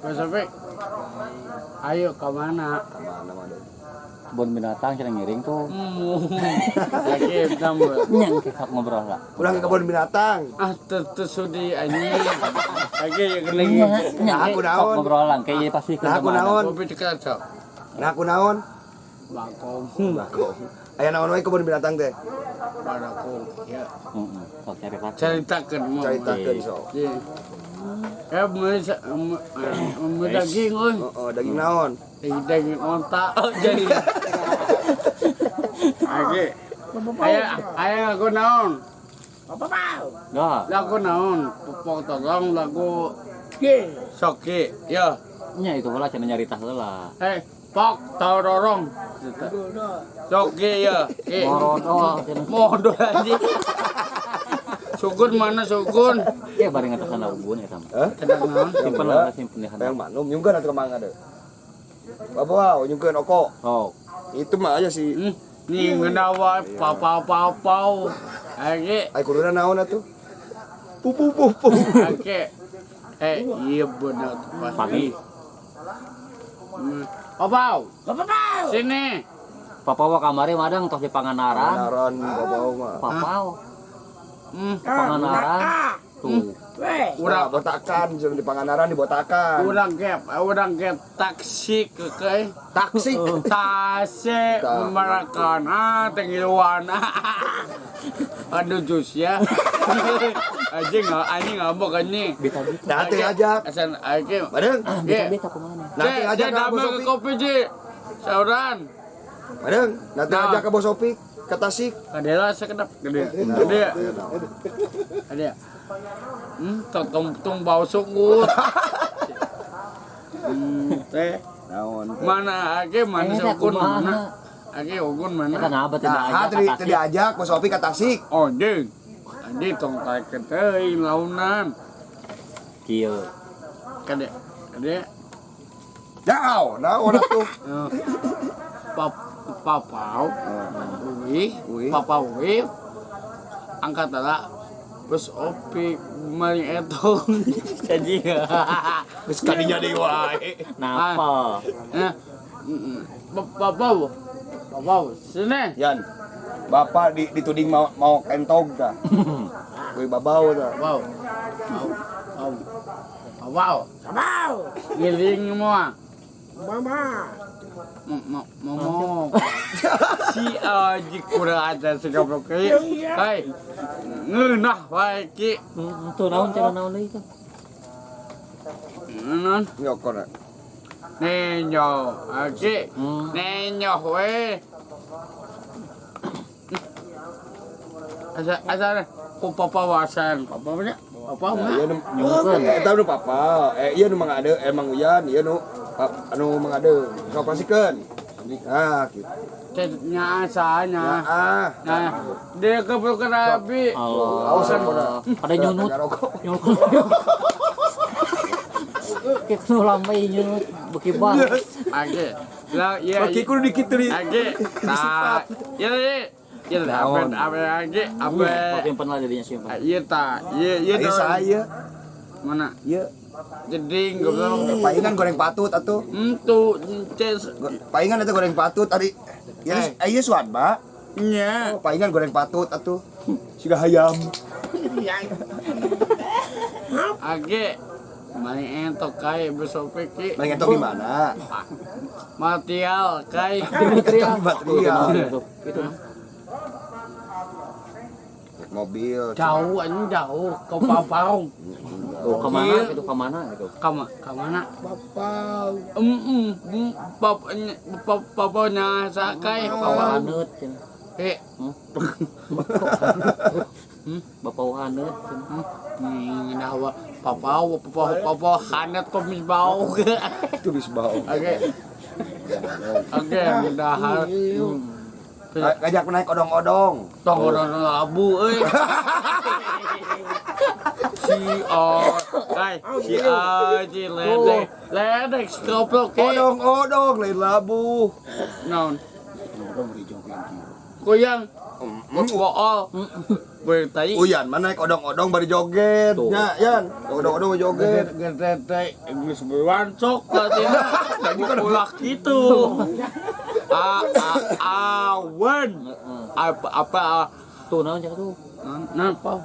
Besok ayo ke mana? Kemana mah deh? Kebun binatang sering ngiring tuh. Lagi nambah. Nyang kita ngobrol lah. Udah ke kebun binatang. Tersudi anjing. Lagi lagi. Nyang aku kita naon. ngobrol lang kay pasti Nah, aku naon. Kopi dekat sok. Nah aku naon? Bakong. Aya naon wae kebun binatang teh? Bakong. Ya. Heeh. Sok cari pacar. Ceritakeun mau. Caritakeun sok. Iya. Daging euy. Heeh, daging naon? Daging onta. Oh jadi. Lagi. Aya aku naon? Dah. Lagu naon? Pupok tolong lagu Soki. Ya. Nya itu lah cenah nyari tas heula. Pok tororong. Soki ya. Morodo cenah. Modo anjing. Sukun mana sukun? Ya bari ngatasana ubun ya sama. Hah? Cedak naon? Simpen lah simpen di Yang handap. manum nyungkeun atuh mangga deh. Bapak, nyungkeun oko. Sok. Itu mah aja sih. Nih ngenawa papau. Lagi. Ai kuduna naon atuh? Pupu. Oke. Iya benar pagi. Papau. Sini. Papawa kamari madang tos di Pangandaran. Naron bapak mah. Papau. Pangandaran. Tuh. Udah botakan, sudah di Pangandaran dibotakan. Urang ke taksi ke Taksi. tase memarakan tengiluan. Aduh jus ya. Anjing ngambek anjing. Bita-bita. Nanti ajak. Asan ake. Badeng. Bita-bita kemana? Nanti ajak ke Bos ke Opik. kopi ji. Sauran. Badeng. Nanti Nah. ajak ke Bos Opik. Ke Tasik. Kadela sekedap gede. Ada. Tung bau sukut. Teh. Naon? Mana ake mana sukun mana? Ake ukun mana? Kenapa tidak Nah, ajak tadi ajak Bos Opik ke Tasik. Oh ding. Tadi tong tarik teuing launan. Kieu. Kade. Jauh, naon atuh? Papau. Ui. Papau. Angkat lah. Bos Opik mari etong. Jadi. Geus kadinya deui wae. Napa? Papau. Sini. Yan. Bapak dituding mau kentog dah. Gue babau dah. Papau. Giling semua. Mama. Si aji kurang ajar segablok ke. Hai. Ngeunah wae ki. Tuh naon cara naon deui tuh. Non. Nyokor. Nenyo. Aki. Nenyo we. Asal ku papa wasan. Papa nya. Papa mah. Iya nu Nyungkeun. eta nu papa. Iya nu mangade emang uyan, ieu nu anu mangade. Ngoperasikeun. Nah, gitu. Cetnya asanya. Ah. Nah, dia keburu kerabi. Allah. Awasan boda. Ada nyunut. Nyunut. Kita nu lambai nyunut beki banget. Age. Lah iya. Bagi kudu dikit deui. Age. Nah, ya ya apa age apa. Simpen lah jadinya simpen. Iya ta. Iya Ayo saya. Mana? Ieu. Jeding goblok. Paingan goreng patut atuh. Entu ces. Paingan eta goreng patut tadi. Ya ieu suan, Mbak. Nya. Paingan goreng patut atuh. Siga hayam. Age. Main entok kai besok ki. Main entok di mana? Material kai. Material. Material. Itu. Mobil. Jauh anjing jauh ke Papau. Tuh kemana gitu kemana gitu. Kamana? Papanya sakai. Bapak haneut cenah. Bapak haneut cenah. Nginawa papa hanet pemis bau. Itu bis bau. Oke, mudahan. Ngajak naik odong-odong. Tong orang labu, si Aji ledek goblok. Odong-odong lain labu. Naon? Goyang. Bool. bertai. Uyan mana naik odong-odong bari joget. Tuh. Nya, Yan. Odong-odong joget. Gede geus berwancok katina. Jadi kan ulah kitu. Awen. Apa Tuh naon cak tuh. Napa?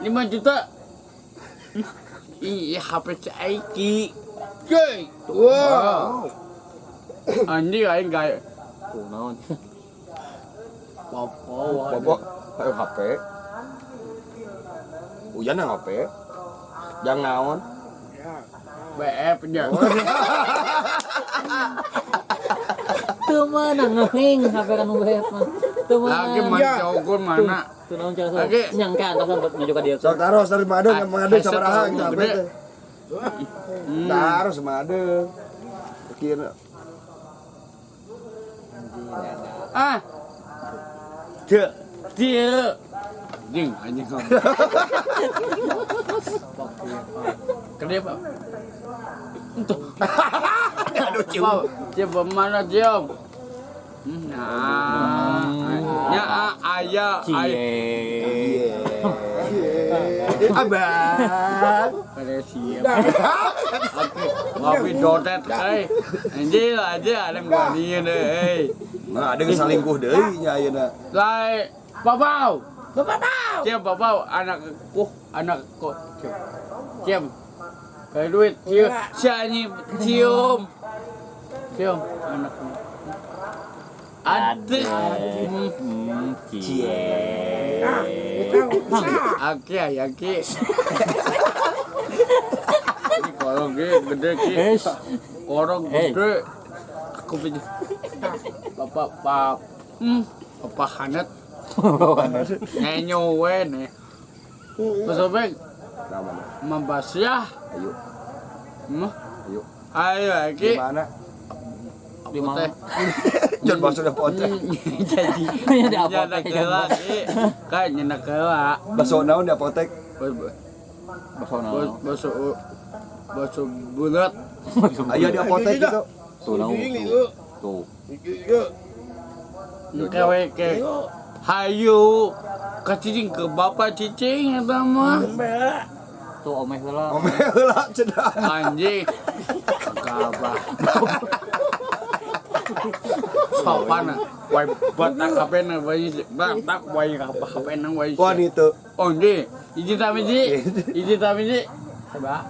5 juta. Iya HP Aiki. Cuy. Wow. Anjing aing gaya. Tuh naon. Bobo, ayo HP. Uyan yang HP. Jangan naon. BF nya. Tuh mana ngehing HP kan UBF mah. Tuh Lagi mana. mencokon mana? Tuh naon cak tuh. Lagi. Nyangka tak buat menuju ka dieu. Sok taruh dari made Ah, made aset sabaraha orang kita gede. teh. Taruh made. Kira Ah. Dia. Jing anjing kamu. Kenapa? aduh cium. Coba mana cium? Nah, nya ayah. Cie. Abang. Pada siap. Tapi dotet kai. Anjing aja ada ngadieu deh. Nah, ada selingkuh deui nya ayeuna. Lai babau. Cium babau anakku. Cium. Kayak duit cium. Si anjing cium. Cium anakku. Aduh. Cie. Aki ayaki. Ini kalau gede ki. Orang gede. Aku pilih. Bapak. Bapak Hanet. Ngenyowe nih. Pesobek. Namanya. Membasyah. Ayo. Ayo. Ayo aki. Di mana? Di mana? Jon bakso da potek. Jadi. Ya di apotek, Nyana keula ki. Kan nyana keula. Bakso naon di apotek? Bakso naon. Bakso bulat. Aya di apotek gitu. Tuh naon. Tuh. Kewe ke. Hayu. Kacicing ke bapak cicing eta mah. Tuh omeh heula. Omeh heula cedak. Anjing. Kabah. Sopan wae batak kapena wae batak wae kapena wae. Wanita. Oh, ndi. Iji tamiji. Coba.